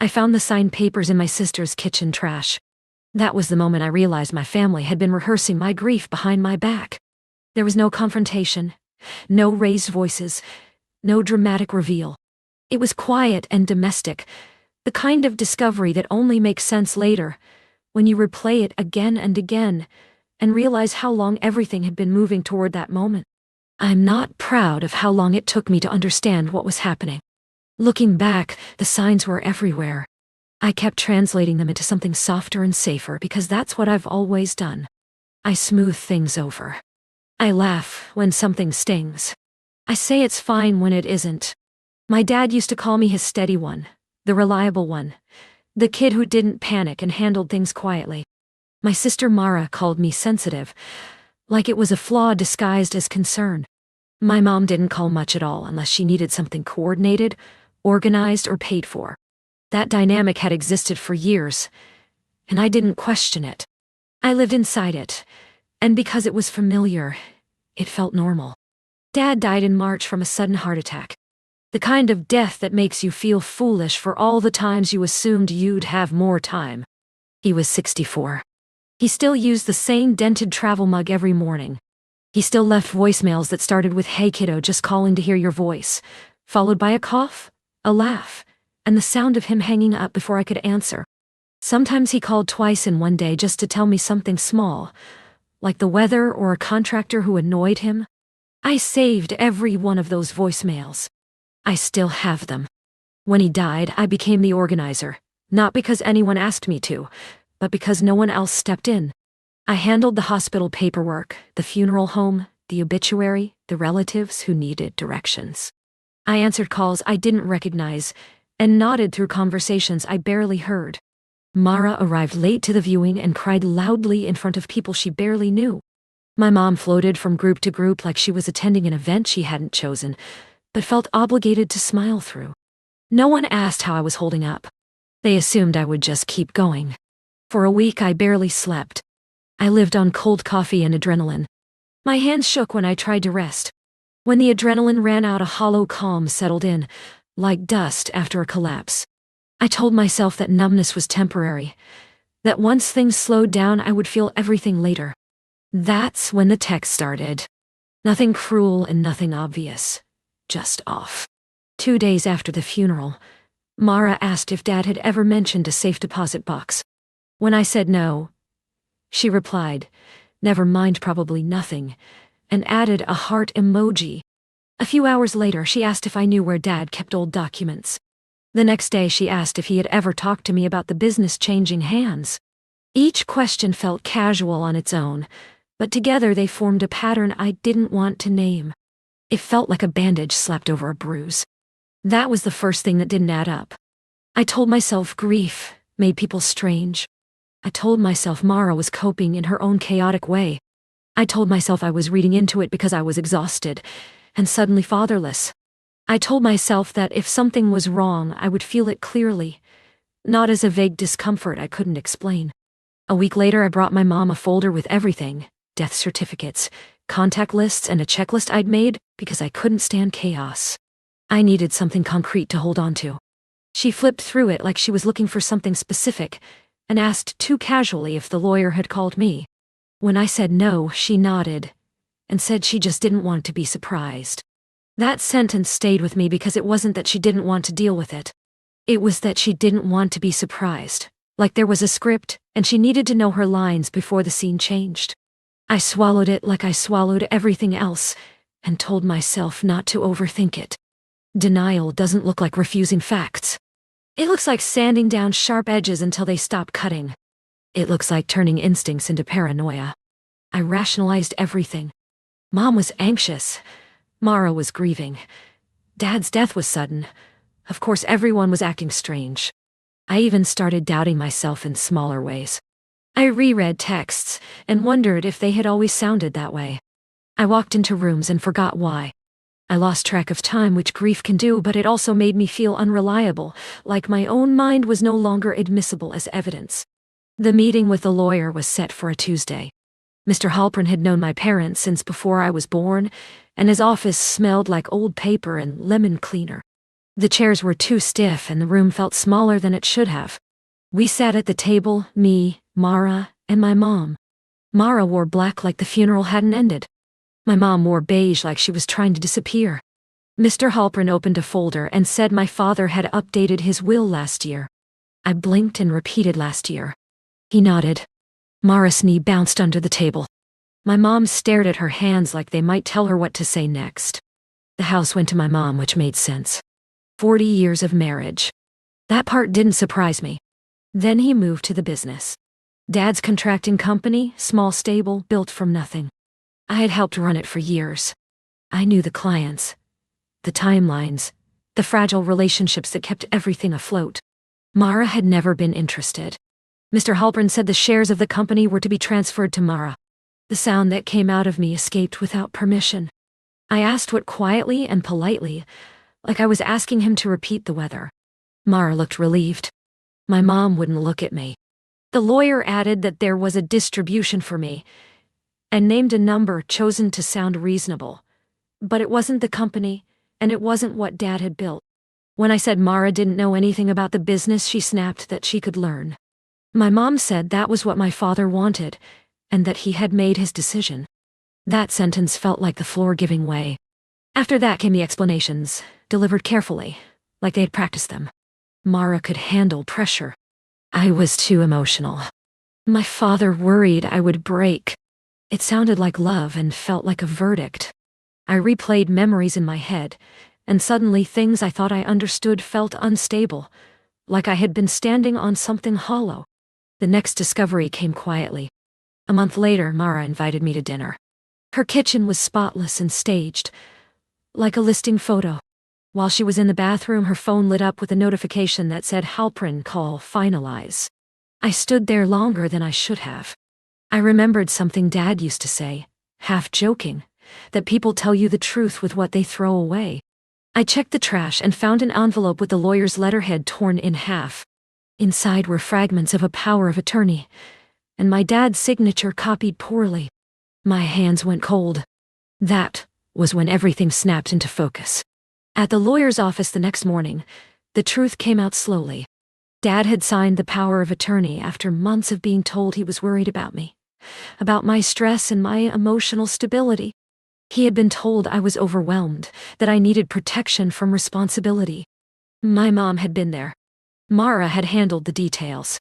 I found the signed papers in my sister's kitchen trash. That was the moment I realized my family had been rehearsing my grief behind my back. There was no confrontation, no raised voices, no dramatic reveal. It was quiet and domestic, the kind of discovery that only makes sense later, when you replay it again and again, and realize how long everything had been moving toward that moment. I'm not proud of how long it took me to understand what was happening. Looking back, the signs were everywhere. I kept translating them into something softer and safer because that's what I've always done. I smooth things over. I laugh when something stings. I say it's fine when it isn't. My dad used to call me his steady one, the reliable one, the kid who didn't panic and handled things quietly. My sister Mara called me sensitive, like it was a flaw disguised as concern. My mom didn't call much at all unless she needed something coordinated, organized, or paid for. That dynamic had existed for years, and I didn't question it. I lived inside it, and because it was familiar, it felt normal. Dad died in March from a sudden heart attack. The kind of death that makes you feel foolish for all the times you assumed you'd have more time. He was 64. He still used the same dented travel mug every morning. He still left voicemails that started with, "Hey kiddo, just calling to hear your voice," followed by a cough, a laugh, and the sound of him hanging up before I could answer. Sometimes he called twice in one day just to tell me something small, like the weather or a contractor who annoyed him. I saved every one of those voicemails. I still have them. When he died, I became the organizer, not because anyone asked me to, but because no one else stepped in. I handled the hospital paperwork, the funeral home, the obituary, the relatives who needed directions. I answered calls I didn't recognize, and nodded through conversations I barely heard. Mara arrived late to the viewing and cried loudly in front of people she barely knew. My mom floated from group to group like she was attending an event she hadn't chosen, but felt obligated to smile through. No one asked how I was holding up. They assumed I would just keep going. For a week I barely slept. I lived on cold coffee and adrenaline. My hands shook when I tried to rest. When the adrenaline ran out, a hollow calm settled in, like dust after a collapse. I told myself that numbness was temporary, that once things slowed down I would feel everything later. That's when the text started. Nothing cruel and nothing obvious, just off. 2 days after the funeral, Mara asked if Dad had ever mentioned a safe deposit box. When I said no, she replied, "Never mind, probably nothing," and added a heart emoji. A few hours later, she asked if I knew where Dad kept old documents. The next day, she asked if he had ever talked to me about the business changing hands. Each question felt casual on its own, but together they formed a pattern I didn't want to name. It felt like a bandage slapped over a bruise. That was the first thing that didn't add up. I told myself grief made people strange. I told myself Mara was coping in her own chaotic way. I told myself I was reading into it because I was exhausted and suddenly fatherless. I told myself that if something was wrong, I would feel it clearly, not as a vague discomfort I couldn't explain. A week later, I brought my mom a folder with everything, death certificates, contact lists, and a checklist I'd made because I couldn't stand chaos. I needed something concrete to hold on to. She flipped through it like she was looking for something specific and asked too casually if the lawyer had called me. When I said no, she nodded and said she just didn't want to be surprised. That sentence stayed with me because it wasn't that she didn't want to deal with it. It was that she didn't want to be surprised, like there was a script and she needed to know her lines before the scene changed. I swallowed it like I swallowed everything else and told myself not to overthink it. Denial doesn't look like refusing facts. It looks like sanding down sharp edges until they stop cutting. It looks like turning instincts into paranoia. I rationalized everything. Mom was anxious. Mara was grieving. Dad's death was sudden. Of course, everyone was acting strange. I even started doubting myself in smaller ways. I reread texts and wondered if they had always sounded that way. I walked into rooms and forgot why. I lost track of time, which grief can do, but it also made me feel unreliable, like my own mind was no longer admissible as evidence. The meeting with the lawyer was set for a Tuesday. Mr. Halpern had known my parents since before I was born, and his office smelled like old paper and lemon cleaner. The chairs were too stiff and the room felt smaller than it should have. We sat at the table, me, Mara, and my mom. Mara wore black like the funeral hadn't ended. My mom wore beige like she was trying to disappear. Mr. Halpern opened a folder and said my father had updated his will last year. I blinked and repeated last year. He nodded. Mara's knee bounced under the table. My mom stared at her hands like they might tell her what to say next. The house went to my mom, which made sense. 40 years of marriage. That part didn't surprise me. Then he moved to the business. Dad's contracting company, small stable, built from nothing. I had helped run it for years. I knew the clients, the timelines, the fragile relationships that kept everything afloat. Mara had never been interested. Mr. Halpern said the shares of the company were to be transferred to Mara. The sound that came out of me escaped without permission. I asked what quietly and politely, like I was asking him to repeat the weather. Mara looked relieved. My mom wouldn't look at me. The lawyer added that there was a distribution for me, and named a number chosen to sound reasonable. But it wasn't the company, and it wasn't what Dad had built. When I said Mara didn't know anything about the business, she snapped that she could learn. My mom said that was what my father wanted, and that he had made his decision. That sentence felt like the floor giving way. After that came the explanations, delivered carefully, like they had practiced them. Mara could handle pressure. I was too emotional. My father worried I would break. It sounded like love and felt like a verdict. I replayed memories in my head, and suddenly things I thought I understood felt unstable, like I had been standing on something hollow. The next discovery came quietly. A month later, Mara invited me to dinner. Her kitchen was spotless and staged, like a listing photo. While she was in the bathroom, her phone lit up with a notification that said Halpern call finalize. I stood there longer than I should have. I remembered something Dad used to say, half joking, that people tell you the truth with what they throw away. I checked the trash and found an envelope with the lawyer's letterhead torn in half. Inside were fragments of a power of attorney, and my dad's signature copied poorly. My hands went cold. That was when everything snapped into focus. At the lawyer's office the next morning, the truth came out slowly. Dad had signed the power of attorney after months of being told he was worried about me, about my stress and my emotional stability. He had been told I was overwhelmed, that I needed protection from responsibility. My mom had been there. Mara had handled the details.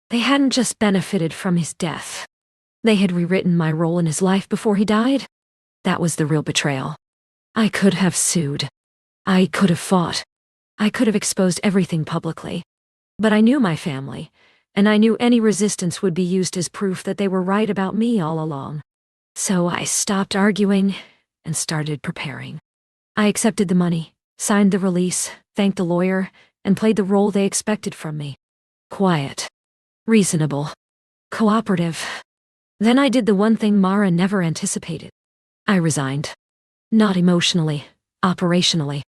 They hadn't just benefited from his death. They had rewritten my role in his life before he died. That was the real betrayal. I could have sued. I could have fought. I could have exposed everything publicly. But I knew my family, and I knew any resistance would be used as proof that they were right about me all along. So I stopped arguing and started preparing. I accepted the money, signed the release, thanked the lawyer, and played the role they expected from me. Quiet. Reasonable. Cooperative. Then I did the one thing Mara never anticipated. I resigned. Not emotionally, operationally.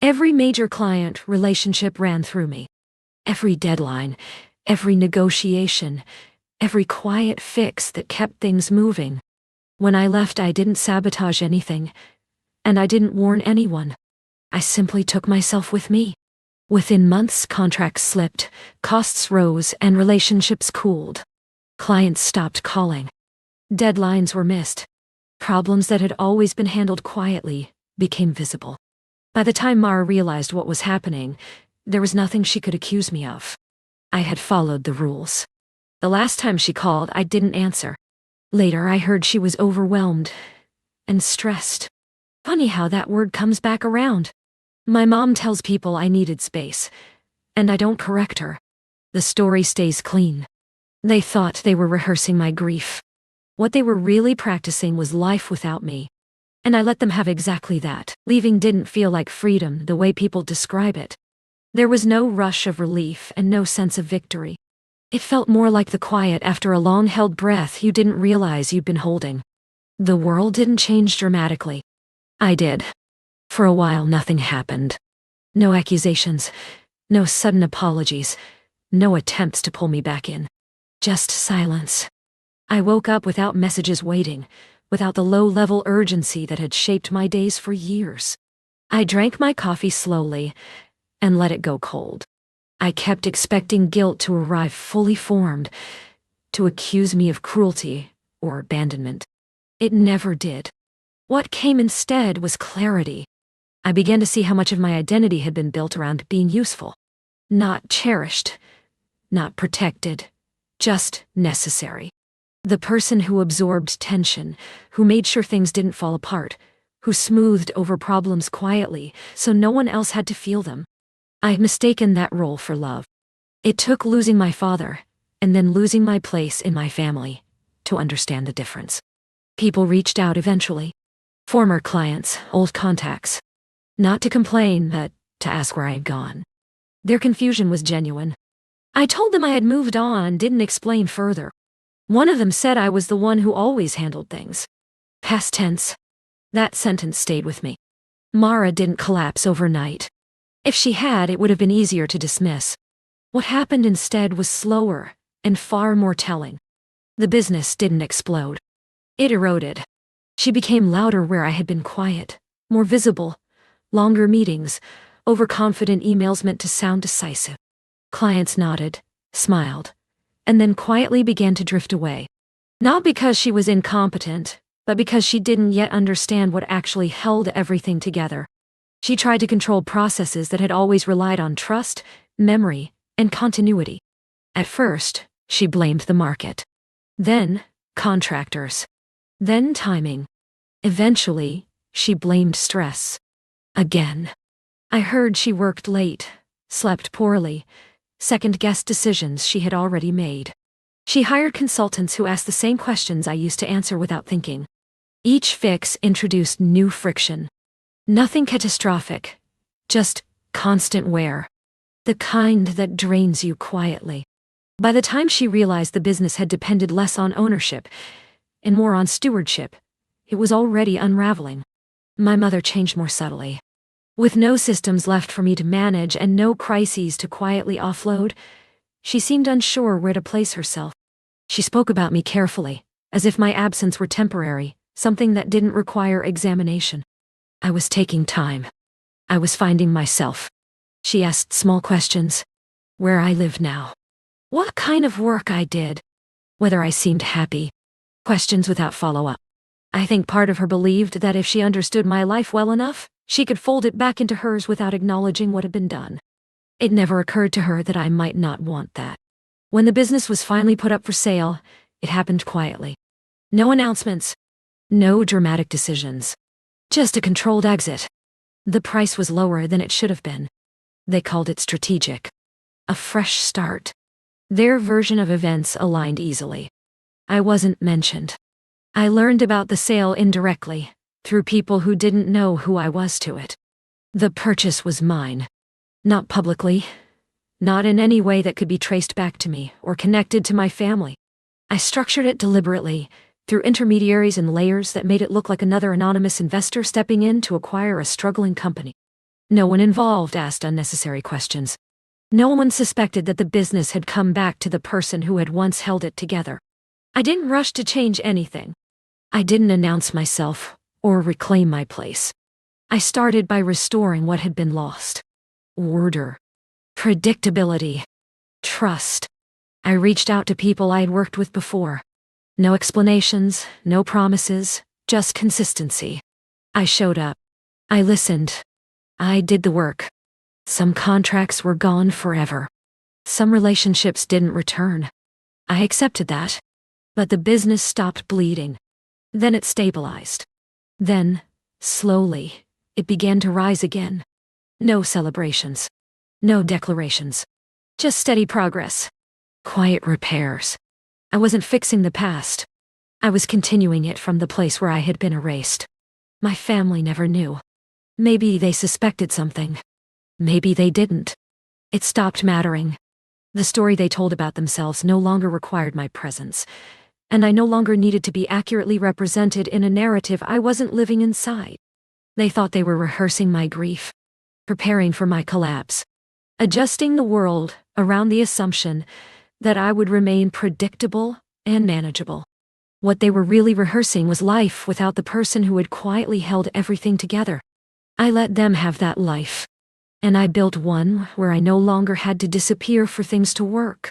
Every major client relationship ran through me. Every deadline, every negotiation, every quiet fix that kept things moving. When I left, I didn't sabotage anything, and I didn't warn anyone. I simply took myself with me. Within months, contracts slipped, costs rose, and relationships cooled. Clients stopped calling. Deadlines were missed. Problems that had always been handled quietly became visible. By the time Mara realized what was happening, there was nothing she could accuse me of. I had followed the rules. The last time she called, I didn't answer. Later, I heard she was overwhelmed and stressed. Funny how that word comes back around. My mom tells people I needed space, and I don't correct her. The story stays clean. They thought they were rehearsing my grief. What they were really practicing was life without me. And I let them have exactly that. Leaving didn't feel like freedom the way people describe it. There was no rush of relief and no sense of victory. It felt more like the quiet after a long-held breath you didn't realize you'd been holding. The world didn't change dramatically. I did. For a while, nothing happened. No accusations, no sudden apologies, no attempts to pull me back in. Just silence. I woke up without messages waiting, without the low-level urgency that had shaped my days for years. I drank my coffee slowly, and let it go cold. I kept expecting guilt to arrive fully formed, to accuse me of cruelty or abandonment. It never did. What came instead was clarity. I began to see how much of my identity had been built around being useful. Not cherished, not protected, just necessary. The person who absorbed tension, who made sure things didn't fall apart, who smoothed over problems quietly so no one else had to feel them. I had mistaken that role for love. It took losing my father, and then losing my place in my family, to understand the difference. People reached out eventually. Former clients, old contacts. Not to complain, but to ask where I had gone. Their confusion was genuine. I told them I had moved on, didn't explain further. One of them said I was the one who always handled things. Past tense. That sentence stayed with me. Mara didn't collapse overnight. If she had, it would have been easier to dismiss. What happened instead was slower and far more telling. The business didn't explode. It eroded. She became louder where I had been quiet, more visible, longer meetings, overconfident emails meant to sound decisive. Clients nodded, smiled, and then quietly began to drift away. Not because she was incompetent, but because she didn't yet understand what actually held everything together. She tried to control processes that had always relied on trust, memory, and continuity. At first, she blamed the market. Then, contractors. Then timing. Eventually, she blamed stress. Again. I heard she worked late, slept poorly, second-guessed decisions she had already made. She hired consultants who asked the same questions I used to answer without thinking. Each fix introduced new friction. Nothing catastrophic, just constant wear. The kind that drains you quietly. By the time she realized the business had depended less on ownership and more on stewardship, it was already unraveling. My mother changed more subtly. With no systems left for me to manage and no crises to quietly offload, she seemed unsure where to place herself. She spoke about me carefully, as if my absence were temporary, something that didn't require examination. I was taking time. I was finding myself. She asked small questions. Where I lived now. What kind of work I did. Whether I seemed happy. Questions without follow-up. I think part of her believed that if she understood my life well enough, she could fold it back into hers without acknowledging what had been done. It never occurred to her that I might not want that. When the business was finally put up for sale, it happened quietly. No announcements. No dramatic decisions. Just a controlled exit. The price was lower than it should have been. They called it strategic. A fresh start. Their version of events aligned easily. I wasn't mentioned. I learned about the sale indirectly, through people who didn't know who I was to it. The purchase was mine. Not publicly. Not in any way that could be traced back to me or connected to my family. I structured it deliberately, through intermediaries and layers that made it look like another anonymous investor stepping in to acquire a struggling company. No one involved asked unnecessary questions. No one suspected that the business had come back to the person who had once held it together. I didn't rush to change anything. I didn't announce myself or reclaim my place. I started by restoring what had been lost. Order. Predictability. Trust. I reached out to people I had worked with before. No explanations, no promises, just consistency. I showed up. I listened. I did the work. Some contracts were gone forever. Some relationships didn't return. I accepted that. But the business stopped bleeding. Then it stabilized. Then, slowly, it began to rise again. No celebrations. No declarations. Just steady progress. Quiet repairs. I wasn't fixing the past. I was continuing it from the place where I had been erased. My family never knew. Maybe they suspected something. Maybe they didn't. It stopped mattering. The story they told about themselves no longer required my presence, and I no longer needed to be accurately represented in a narrative I wasn't living inside. They thought they were rehearsing my grief, preparing for my collapse, adjusting the world around the assumption that I would remain predictable and manageable. What they were really rehearsing was life without the person who had quietly held everything together. I let them have that life. And I built one where I no longer had to disappear for things to work.